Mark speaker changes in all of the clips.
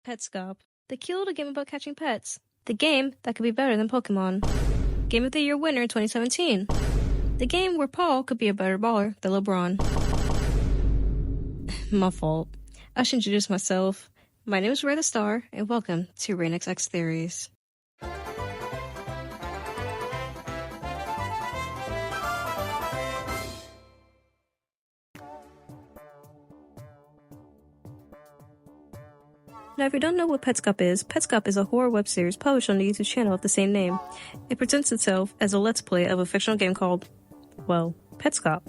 Speaker 1: Petscop, the cute little game about catching pets. The game that could be better than Pokemon. Game of the Year winner 2017. The game where Paul could be a better baller than LeBron. My fault. I should introduce myself. My name is Ray the Star, and welcome to Rainix X Theories. Now, if you don't know what Petscop is a horror web series published on the YouTube channel of the same name. It presents itself as a let's play of a fictional game called, well, Petscop.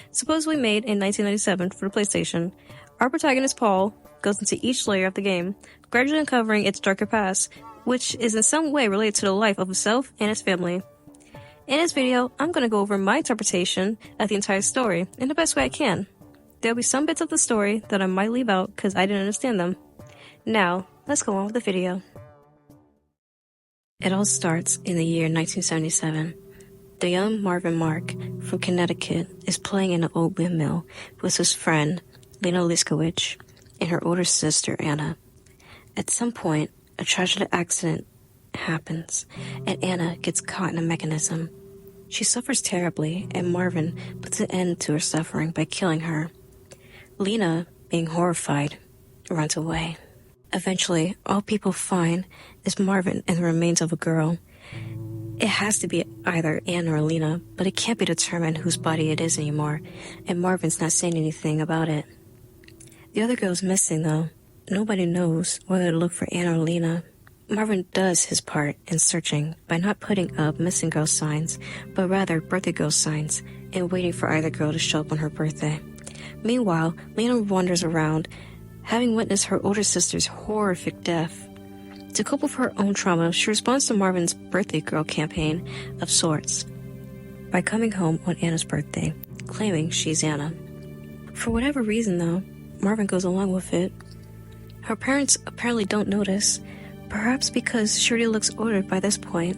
Speaker 1: Supposedly made in 1997 for the PlayStation, our protagonist Paul goes into each layer of the game, gradually uncovering its darker past, which is in some way related to the life of himself and his family. In this video, I'm going to go over my interpretation of the entire story in the best way I can. There'll be some bits of the story that I might leave out because I didn't understand them. Now, let's go on with the video. It all starts in the year 1977. The young Marvin Mark from Connecticut is playing in an old windmill with his friend, Lena Liskowicz, and her older sister, Anna. At some point, a tragic accident happens, and Anna gets caught in a mechanism. She suffers terribly, and Marvin puts an end to her suffering by killing her. Lena, being horrified, runs away. Eventually, all people find is Marvin and the remains of a girl. It has to be either Anna or Lena, but it can't be determined whose body it is anymore, and Marvin's not saying anything about it. The other girl's missing, though. Nobody knows whether to look for Anna or Lena. Marvin does his part in searching by not putting up missing girl signs, but rather birthday girl signs, and waiting for either girl to show up on her birthday. Meanwhile, Lena wanders around, having witnessed her older sister's horrific death. To cope with her own trauma, she responds to Marvin's birthday girl campaign of sorts by coming home on Anna's birthday, claiming she's Anna. For whatever reason, though, Marvin goes along with it. Her parents apparently don't notice, perhaps because she already looks older by this point.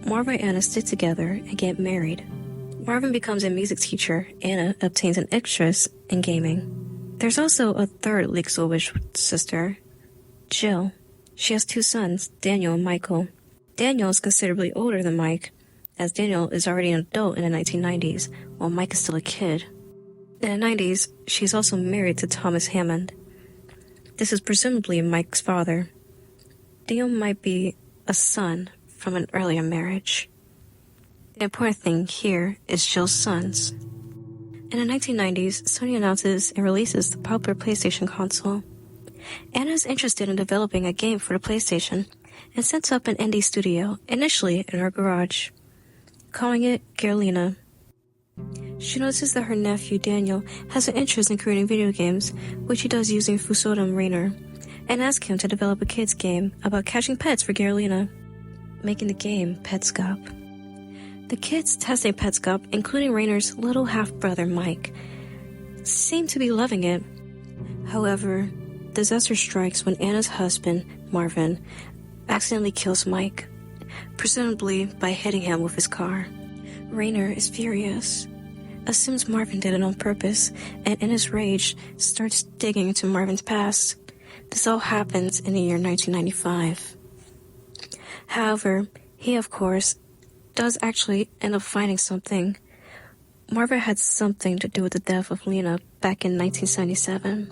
Speaker 1: Marvin and Anna stick together and get married. Marvin becomes a music teacher. Anna obtains an interest in gaming. There's also a third Liskowicz sister, Jill. She has two sons, Daniel and Michael. Daniel is considerably older than Mike, as Daniel is already an adult in the 1990s, while Mike is still a kid. In the 90s, she's also married to Thomas Hammond. This is presumably Mike's father. Daniel might be a son from an earlier marriage. The important thing here is Jill's sons. In the 1990s, Sony announces and releases the popular PlayStation console. Anna is interested in developing a game for the PlayStation and sets up an indie studio, initially in her garage, calling it Carolina. She notices that her nephew Daniel has an interest in creating video games, which he does using Fusodom Rainer, and asks him to develop a kids game about catching pets for Carolina, making the game Petscop. The kids testing Petscop, including Rainer's little half-brother Mike, seem to be loving it. However, disaster strikes when Anna's husband, Marvin, accidentally kills Mike, presumably by hitting him with his car. Rainer is furious, assumes Marvin did it on purpose, and in his rage, starts digging into Marvin's past. This all happens in the year 1995. However, he, of course, does actually end up finding something. Marvin had something to do with the death of Lena back in 1977.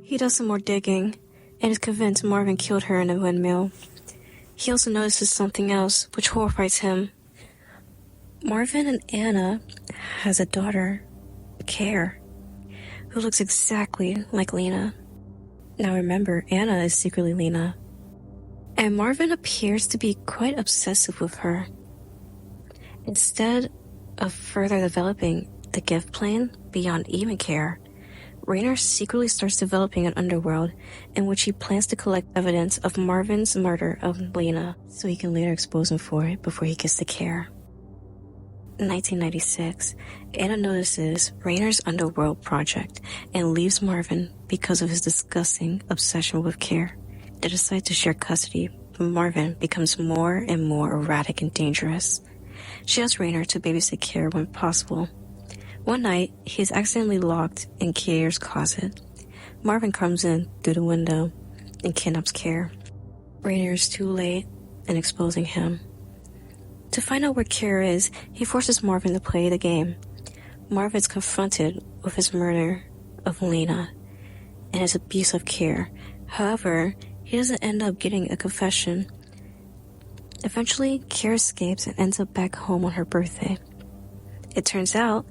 Speaker 1: He does some more digging and is convinced Marvin killed her in a windmill. He also notices something else which horrifies him. Marvin and Anna has a daughter, Care, who looks exactly like Lena. Now remember, Anna is secretly Lena. And Marvin appears to be quite obsessive with her. Instead of further developing the gift plan beyond even Care, Rainer secretly starts developing an underworld in which he plans to collect evidence of Marvin's murder of Lena so he can later expose him for it before he gets to Care. In 1996, Anna notices Rainer's underworld project and leaves Marvin because of his disgusting obsession with Care. They decide to share custody, but Marvin becomes more and more erratic and dangerous. She asks Rainer to babysit Care when possible. One night, he is accidentally locked in Care's closet. Marvin comes in through the window. and kidnaps Care. Rainer is too late in exposing him. To find out where Care is, he forces Marvin to play the game. Marvin's confronted with his murder of Lena and his abuse of Care. However, he doesn't end up getting a confession. Eventually, Care escapes and ends up back home on her birthday. It turns out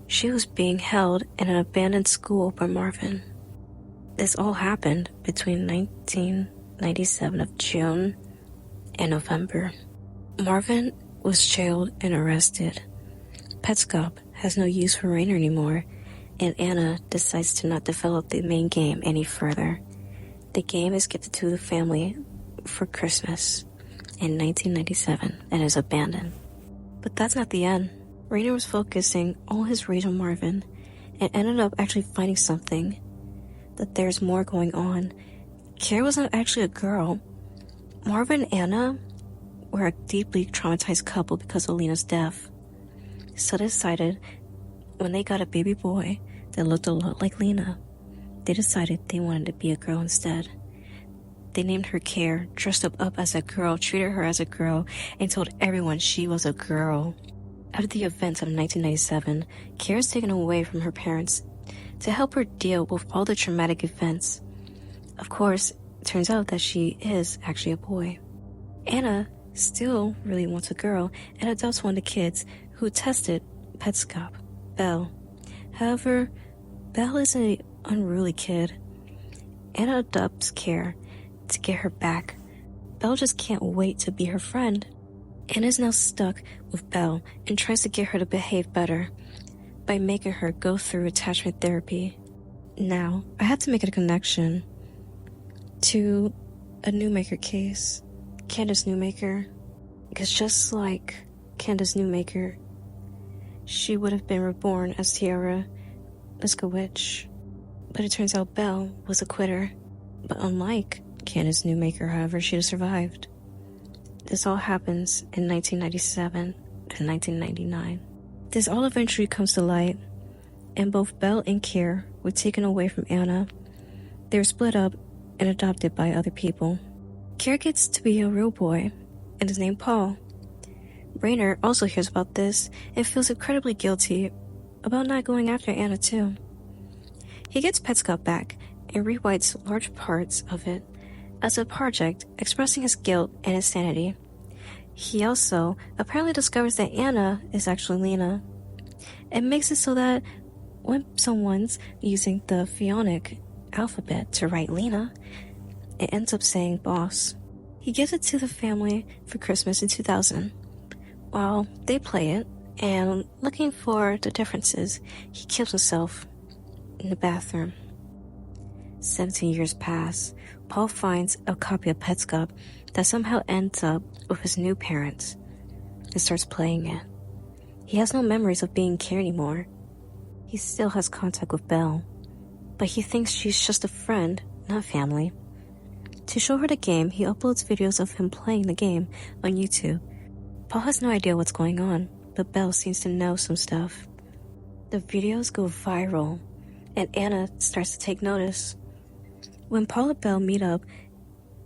Speaker 1: she was being held in an abandoned school by Marvin. This all happened between 1997 of June and November. Marvin was jailed and arrested. Petscop has no use for Rainer anymore, and Anna decides to not develop the main game any further. The game is gifted to the family for Christmas in 1997 and is abandoned. But that's not the end. Rainer was focusing all his rage on Marvin and ended up actually finding something, that there's more going on. Care was not actually a girl. Marvin and Anna were a deeply traumatized couple because of Lena's death. So they decided, when they got a baby boy that looked a lot like Lena, they decided they wanted to be a girl instead. They named her Care, dressed up as a girl, treated her as a girl, and told everyone she was a girl. After the events of 1997, Care is taken away from her parents to help her deal with all the traumatic events. Of course, it turns out that she is actually a boy. Anna still really wants a girl and adopts one of the kids who tested Petscop, Belle. However, Belle is an unruly kid. Anna adopts Care to get her back. Belle just can't wait to be her friend. Anna is now stuck with Belle and tries to get her to behave better by making her go through attachment therapy. Now, I had to make a connection to a Newmaker case, Candace Newmaker, because just like Candace Newmaker, she would have been reborn as Tiara Liskowicz, but it turns out Belle was a quitter. But unlike Candace Newmaker, however, she has survived. This all happens in 1997 to 1999. This all eventually comes to light, and both Belle and Care were taken away from Anna. They were split up and adopted by other people. Care gets to be a real boy, and is named Paul. Rainer also hears about this and feels incredibly guilty about not going after Anna too. He gets Petscop back and rewrites large parts of it as a project expressing his guilt and insanity. He also apparently discovers that Anna is actually Lena, and makes it so that when someone's using the Phonetic alphabet to write Lena, it ends up saying boss. He gives it to the family for Christmas in 2000. While they play it, and looking for the differences, he kills himself in the bathroom. 17 years pass. Paul finds a copy of Petscop that somehow ends up with his new parents and starts playing it. He has no memories of being Care anymore. He still has contact with Belle, but he thinks she's just a friend, not family. To show her the game, he uploads videos of him playing the game on YouTube. Paul has no idea what's going on, but Belle seems to know some stuff. The videos go viral, and Anna starts to take notice. When Paul and Belle meet up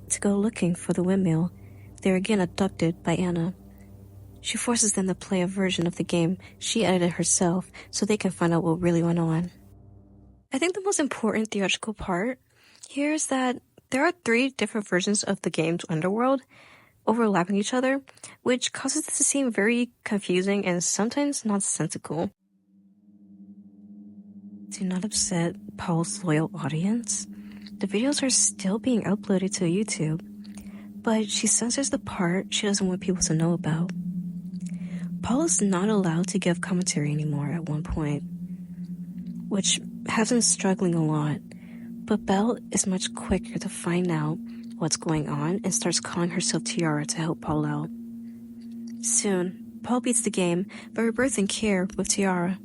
Speaker 1: to go looking for the windmill, they're again abducted by Anna. She forces them to play a version of the game she edited herself so they can find out what really went on. I think the most important theatrical part here is that there are 3 different versions of the game's underworld overlapping each other, which causes it to seem very confusing and sometimes nonsensical. To not upset Paul's loyal audience, the videos are still being uploaded to YouTube, but she censors the part she doesn't want people to know about. Paul is not allowed to give commentary anymore at one point, which has him struggling a lot, but Belle is much quicker to find out what's going on and starts calling herself Tiara to help Paul out. Soon, Paul beats the game by rebirthing Care with Tiara.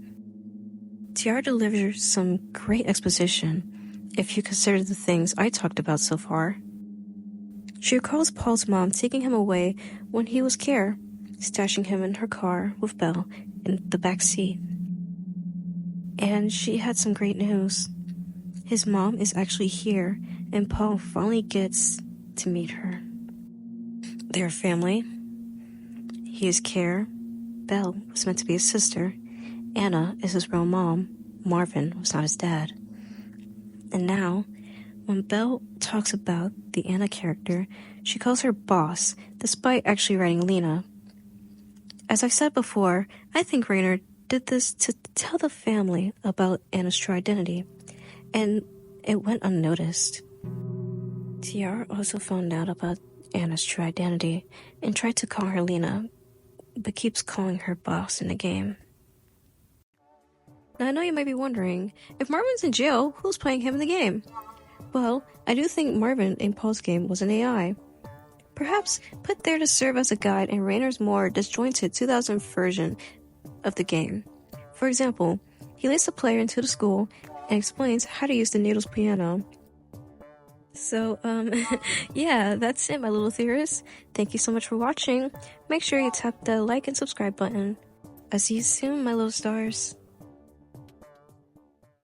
Speaker 1: Tiara delivers some great exposition if you consider the things I talked about so far. She recalls Paul's mom taking him away when he was Care, stashing him in her car with Belle in the back seat. And she had some great news. His mom is actually here and Paul finally gets to meet her. They're a family. He is Care. Belle was meant to be his sister. Anna is his real mom. Marvin was not his dad. And now, when Belle talks about the Anna character, she calls her boss, despite actually writing Lena. As I've said before, I think Rainer did this to tell the family about Anna's true identity, and it went unnoticed. TR also found out about Anna's true identity and tried to call her Lena, but keeps calling her boss in the game. Now I know you might be wondering, if Marvin's in jail, who's playing him in the game? Well, I do think Marvin in Paul's game was an AI. Perhaps put there to serve as a guide in Rainer's more disjointed 2000 version of the game. For example, he leads the player into the school and explains how to use the Needles piano. So, yeah, that's it, my little theorists. Thank you so much for watching. Make sure you tap the like and subscribe button. I'll see you soon, my little stars.